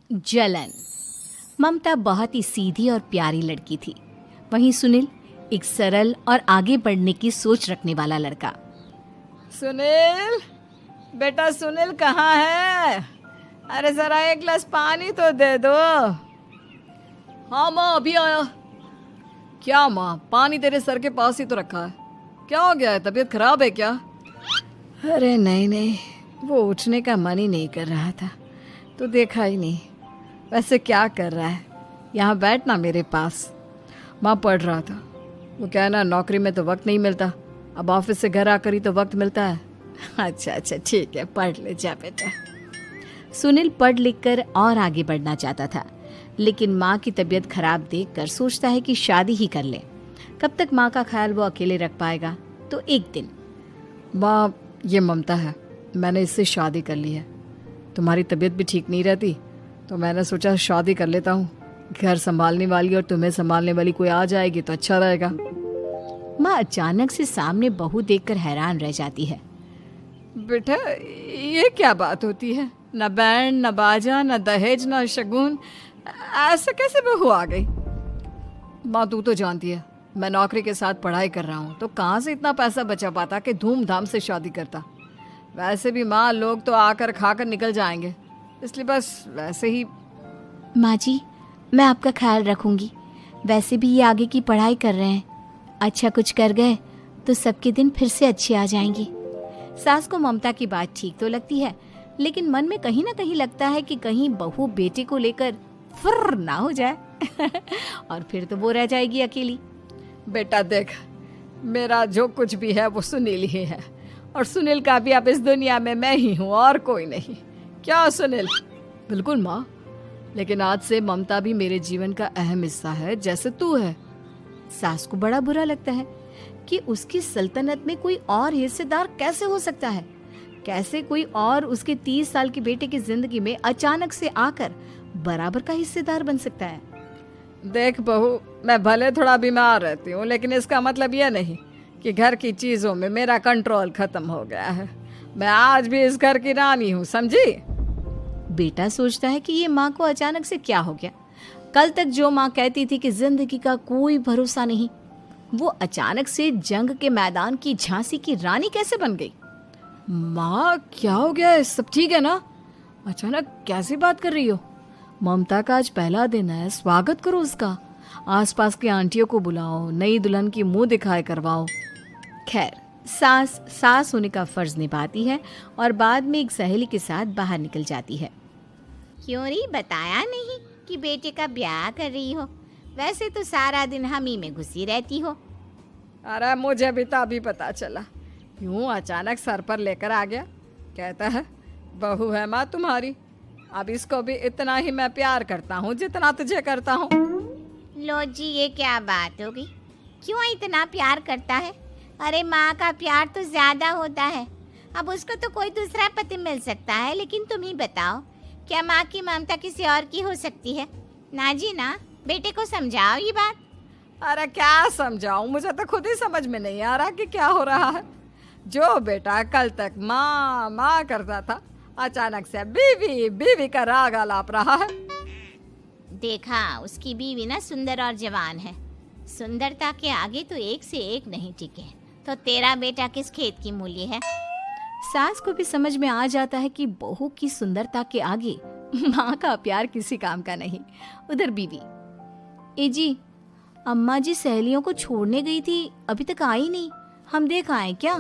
जलन। ममता बहुत ही सीधी और प्यारी लड़की थी, वहीं सुनील एक सरल और आगे बढ़ने की सोच रखने वाला लड़का। सुनील, बेटा सुनील कहाँ है? अरे जरा एक गिलास पानी तो दे दो। हाँ माँ, अभी आया। क्या माँ, पानी तेरे सर के पास ही तो रखा है, क्या हो गया है? तबीयत खराब है क्या? अरे नहीं नहीं, वो उठने का मन ही नहीं कर रहा था तो देखा ही नहीं। वैसे क्या कर रहा है? यहाँ बैठना मेरे पास। माँ पढ़ रहा था। वो कहना नौकरी में तो वक्त नहीं मिलता, अब ऑफिस से घर आकर ही तो वक्त मिलता है। अच्छा अच्छा ठीक है, पढ़ ले जा बेटा। सुनील पढ़ लिख कर और आगे बढ़ना चाहता था, लेकिन माँ की तबीयत खराब देखकर सोचता है कि शादी ही कर ले। कब तक माँ का ख्याल वो अकेले रख पाएगा? तो एक दिन, माँ ये ममता है, मैंने इससे शादी कर ली है। तुम्हारी तबीयत भी ठीक नहीं रहती तो मैंने सोचा शादी कर लेता हूँ। घर संभालने वाली और तुम्हें संभालने वाली कोई आ जाएगी तो अच्छा रहेगा। माँ अचानक से सामने बहू देखकर हैरान रह जाती है। बेटा ये क्या बात होती है? न बैंड, न बाजा, न दहेज, न शगुन, ऐसे कैसे बहू आ गई? माँ तू तो जानती है मैं नौकरी के साथ पढ़ाई कर रहा हूँ, तो कहाँ से इतना पैसा बचा पाता कि धूमधाम से शादी करता। वैसे भी माँ लोग तो आकर खाकर निकल जाएंगे, इसलिए बस वैसे ही। माँ जी, मैं आपका ख्याल रखूंगी। वैसे भी ये आगे की पढ़ाई कर रहे हैं, अच्छा कुछ कर गए तो सबके दिन फिर से अच्छे आ जाएंगे। सास को ममता की बात ठीक तो लगती है, लेकिन मन में कहीं ना कहीं लगता है कि कहीं बहू बेटे को लेकर फुर्र ना हो जाए और फिर तो वो रह जाएगी अकेली। बेटा देख, मेरा जो कुछ भी है वो सुनील ही है, और सुनील का भी अब इस दुनिया में मैं ही हूँ और कोई नहीं। क्या सुनील? बिल्कुल माँ, लेकिन आज से ममता भी मेरे जीवन का अहम हिस्सा है, जैसे तू है। सास को बड़ा बुरा लगता है कि उसकी सल्तनत में कोई और हिस्सेदार कैसे हो सकता है। कैसे कोई और उसके 30 साल के बेटे की जिंदगी में अचानक से आकर बराबर का हिस्सेदार बन सकता है। देख बहू, मैं भले थोड़ा बीमार रहती हूँ, लेकिन इसका मतलब यह नहीं कि घर की चीजों में मेरा कंट्रोल खत्म हो गया है। मैं आज भी इस घर की रानी हूँ, समझी? बेटा सोचता है कि ये माँ को अचानक से क्या हो गया। कल तक जो माँ कहती थी कि जिंदगी का कोई भरोसा नहीं, वो अचानक से जंग के मैदान की झांसी की रानी कैसे बन गई? माँ क्या हो गया है? सब ठीक है ना? अचानक कैसी बात कर रही हो? ममता का आज पहला दिन है, स्वागत करो उसका। आसपास की आंटियों को बुलाओ, नई दुल्हन की मुंह दिखाए करवाओ। खैर, सास होने का फर्ज निभाती है और बाद में एक सहेली के साथ बाहर निकल जाती है। क्यों नहीं बताया नहीं कि बेटे का ब्याह कर रही हो? वैसे तो सारा दिन हम ही में घुसी रहती हो। अरे मुझे भी तो अभी पता चला, यूं अचानक सर पर लेकर आ गया। कहता है बहू है माँ तुम्हारी, अब इसको भी इतना ही मैं प्यार करता हूँ जितना तुझे करता हूँ। लो जी, ये क्या बात होगी? क्यों इतना प्यार करता है? अरे माँ का प्यार तो ज्यादा होता है। अब उसको तो कोई दूसरा पति मिल सकता है, लेकिन तुम ही बताओ, क्या माँ की ममता किसी और की हो सकती है? ना जी ना, बेटे को समझाओ ये बात। अरे क्या समझाऊं, मुझे तो खुद ही समझ में नहीं आ रहा कि क्या हो रहा है। जो बेटा कल तक माँ माँ करता था, अचानक से बीवी बीवी का राग आलाप रहा है। देखा, उसकी बीवी ना सुंदर और जवान है। सुंदरता के आगे तो एक से एक नहीं टिके, तो तेरा बेटा किस खेत की मूली है? सास को भी समझ में आ जाता है कि बहू की सुंदरता के आगे माँ का प्यार किसी काम का नहीं। उधर बीवी, ए जी, अम्मा जी सहेलियों को छोड़ने गई थी, अभी तक आई नहीं, हम देख आए क्या?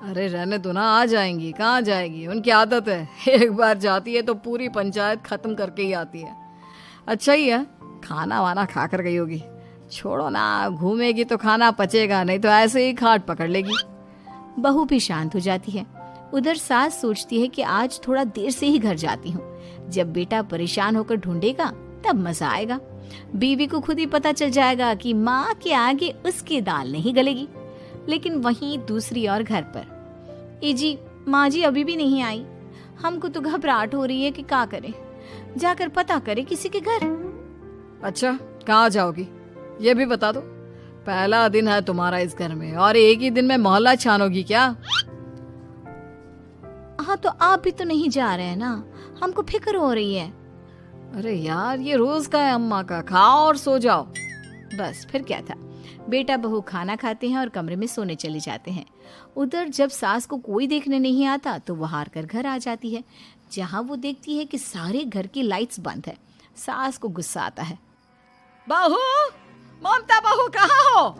अरे रहने दो ना, आ जाएंगी। कहाँ जाएगी, उनकी आदत है, एक बार जाती है तो पूरी पंचायत खत्म करके ही आती है। अच्छा ही है, खाना वाना खा कर गई होगी। छोड़ो ना, घूमेगी तो खाना पचेगा, नहीं तो ऐसे ही खाट पकड़ लेगी। बहू भी शांत हो जाती है। उधर सास सोचती है कि आज थोड़ा देर से ही घर जाती हूँ, जब बेटा परेशान होकर ढूंढेगा तब मजा आएगा। बीवी को खुद ही पता चल जाएगा कि माँ के आगे उसकी दाल नहीं गलेगी। लेकिन वहीं दूसरी ओर घर पर, ए जी, माँ जी अभी भी नहीं आई, हमको तो घबराहट हो रही है कि क्या करें, जाकर पता करें किसी के घर। अच्छा, कहाँ जाओगी ये भी बता दो। पहला दिन है तुम्हारा इस घर में और एक ही दिन में मोहल्ला छानोगी क्या? हाँ, तो आप भी तो नहीं जा रहे हैं ना, हमको फिक्र हो रही है। अरे यार, ये रोज का है अम्मा का, खाओ और सो जाओ। बस फिर क्या था। बेटा बहू खाना खाते हैं और कमरे में सोने चले जाते हैं। उधर जब सास को कोई देखने नहीं आता तो वो हार कर घर आ जाती है, जहाँ वो देखती है कि सारे घर की लाइट्स बंद है। सास को गुस्सा आता है। बहू, ममता बहू कहाँ हो?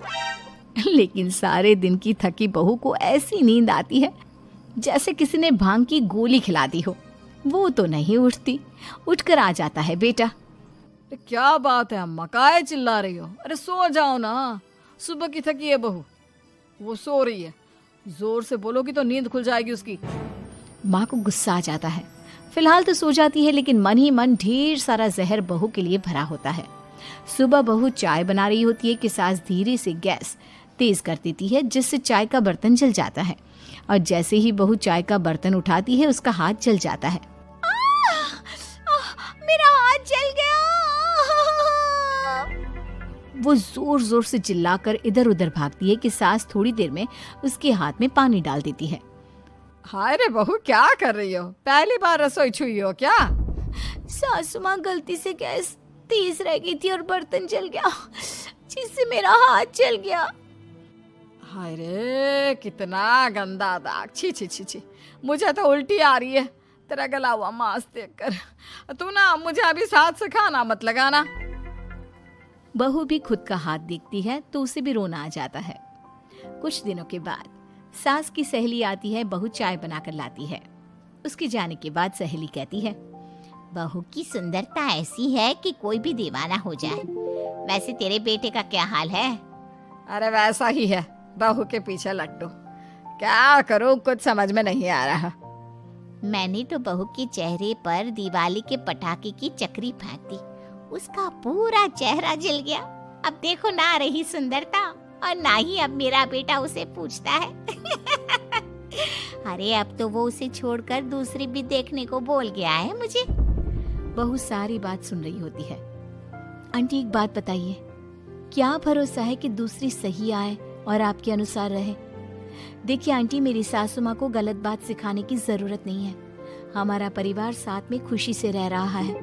लेकिन सारे दिन की थकी बहू को ऐसी नींद आती है जैसे किसी ने भांग की गोली खिला दी हो। वो तो नहीं उठती। उठकर आ जाता है बेटा। क्या बात है अम्मा, काहे चिल्ला रही हो? अरे सो जाओ ना, सुबह की थकी है बहू, वो सो रही है। जोर से बोलोगी तो नींद खुल जाएगी उसकी। माँ को गुस्सा आ जाता है। फिलहाल तो सो जाती है, लेकिन मन ही मन ढेर सारा जहर बहू के लिए भरा होता है। सुबह बहू चाय बना रही होती है कि सास धीरे से गैस तेज कर देती है, जिससे चाय का बर्तन जल जाता है। और जैसे ही बहू चाय का बर्तन उठाती है उसका हाथ जल जाता है। मेरा हाथ जल गया। वो जोर जोर से चिल्लाकर इधर उधर भागती है कि सास थोड़ी देर में उसके हाथ में पानी डाल देती है। हाय रे बहू, क्या कर रही हो? पहली बार रसोई छुई हो क्या? सासू माँ गलती से गैस तेज रह गई थी और बर्तन जल गया, जिससे मेरा हाथ जल गया। हाय रे, कितना गंदा दाग। छी छी छी छी, मुझे तो उल्टी आ रही है तेरा गला हुआ मांस देखकर। तू ना मुझे अभी साथ से खाना मत लगाना। बहू भी खुद का हाथ देखती है तो उसे भी रोना आ जाता है। कुछ दिनों के बाद सास की सहेली आती है। बहू चाय बनाकर लाती है। उसके जाने के बाद सहेली कहती है, बहू की सुंदरता ऐसी है कि कोई भी दीवाना हो जाए। वैसे तेरे बेटे का क्या हाल है? अरे वैसा ही है, बहू के पीछे लट्टू। क्या करूं, कुछ समझ में नहीं आ रहा। मैंने तो बहू के चेहरे पर दिवाली के पटाखे की चक्री फेंक दी, उसका पूरा चेहरा जल गया। अब देखो ना रही सुंदरता, और ना ही अब मेरा बेटा उसे पूछता है। अरे अब तो वो उसे छोड़कर दूसरी भी देखने को बोल गया है मुझे। बहू सारी बात सुन रही होती है। आंटी एक बात बताइए, क्या भरोसा है कि दूसरी सही आए और आपके अनुसार रहे? देखिए आंटी, मेरी सासू माँ को गलत बात सिखाने की जरूरत नहीं है। हमारा परिवार साथ में खुशी से रह रहा है।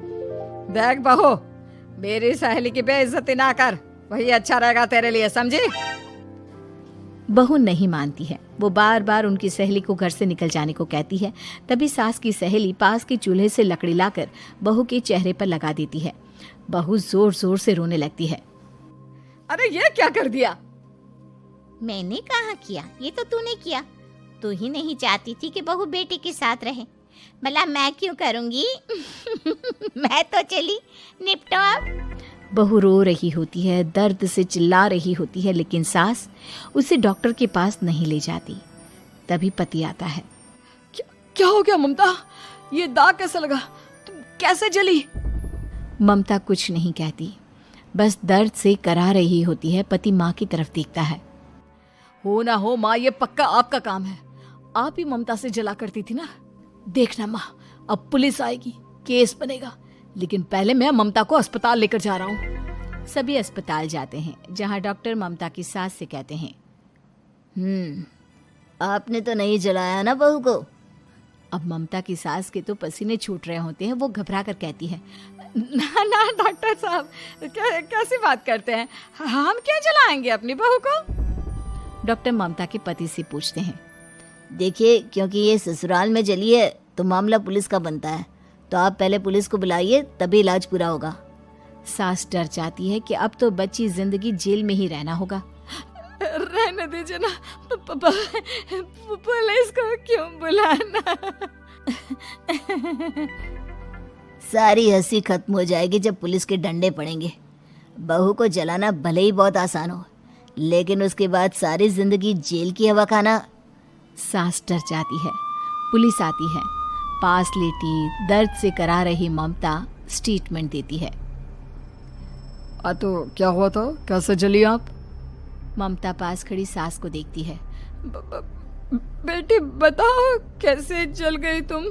देख बहू, मेरी सहेली की बेइज्जती ना कर, वही अच्छा रहेगा तेरे लिए, समझी? बहू नहीं मानती है। वो बार बार उनकी सहेली को घर से निकल जाने को कहती है। तभी सास की सहेली पास के चूल्हे से लकड़ी लाकर बहू के चेहरे पर लगा देती है। बहू जोर जोर से रोने लगती है। अरे ये क्या कर दिया? मैंने कहाँ किया, ये तो तूने किया। तू ही नहीं चाहती थी कि बहू बेटे के साथ रहे, भला मैं क्यों करूंगी? मैं तो चली, निपटो अब। बहू रो रही होती है, दर्द से चिल्ला रही होती है, लेकिन सास उसे डॉक्टर के पास नहीं ले जाती। तभी पति आता है। क्या हो गया ममता? ये दाग कैसे लगा? तुम कैसे जली? ममता कुछ नहीं कहती, बस दर्द से करा रही होती है। पति माँ की तरफ देखता है। हो ना हो माँ, ये पक्का आपका काम है। आप ही ममता से जला करती थी ना। देखना माँ, अब पुलिस आएगी, केस बनेगा, लेकिन पहले मैं ममता को अस्पताल लेकर जा रहा हूँ। सभी अस्पताल जाते हैं, जहाँ डॉक्टर ममता की सास से कहते हैं, आपने तो नहीं जलाया ना बहू को? अब ममता की सास के तो पसीने छूट रहे होते हैं। वो घबरा कर कहती है, ना ना डॉक्टर साहब, कैसी बात करते हैं? हम क्या जलाएंगे अपनी बहू को? डॉक्टर ममता के पति से पूछते हैं। देखिए, क्योंकि ये ससुराल में जली है तो मामला पुलिस का बनता है, तो आप पहले पुलिस को बुलाइए, तभी इलाज पूरा होगा। सास डर जाती है कि अब तो बच्ची जिंदगी जेल में ही रहना होगा। रहने दीजिए ना, पुलिस को क्यों बुलाना? सारी हंसी खत्म हो जाएगी जब पुलिस के डंडे पड़ेंगे। बहू को जलाना भले ही बहुत आसान हो, लेकिन उसके बाद सारी जिंदगी जेल की हवा खाना। सास डर जाती है। पुलिस आती है। पास लेटी दर्द से करा रही ममता स्टेटमेंट देती है। तो क्या हुआ था? कैसे जली आप? ममता पास खड़ी सास को देखती है। बेटी बताओ, कैसे जल गई तुम?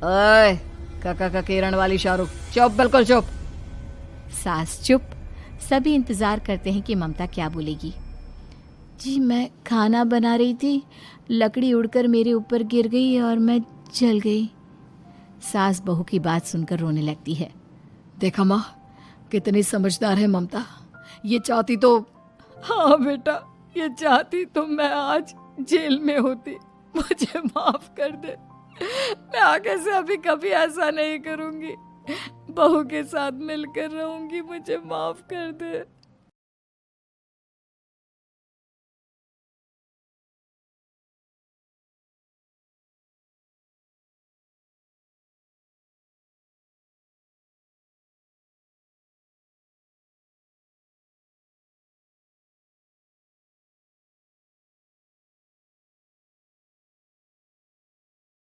ओए, काका का किरण वाली शाहरुख, चुप, बिल्कुल चुप। सास चुप। सभी इंतजार करते हैं कि ममता क्या बोलेगी। जी मैं खाना बना रही थी, लकड़ी उड़कर मेरे ऊपर गिर गई और मैं जल गई। सास बहू की बात सुनकर रोने लगती है। देखा माँ, कितनी समझदार है ममता। ये चाहती तो, हाँ बेटा, ये चाहती तो मैं आज जेल में होती। मुझे माफ कर दे। मैं आगे से अभी कभी ऐसा नहीं करूंगी। बहू के साथ मिलकर रहूंगी। मुझे माफ कर दे।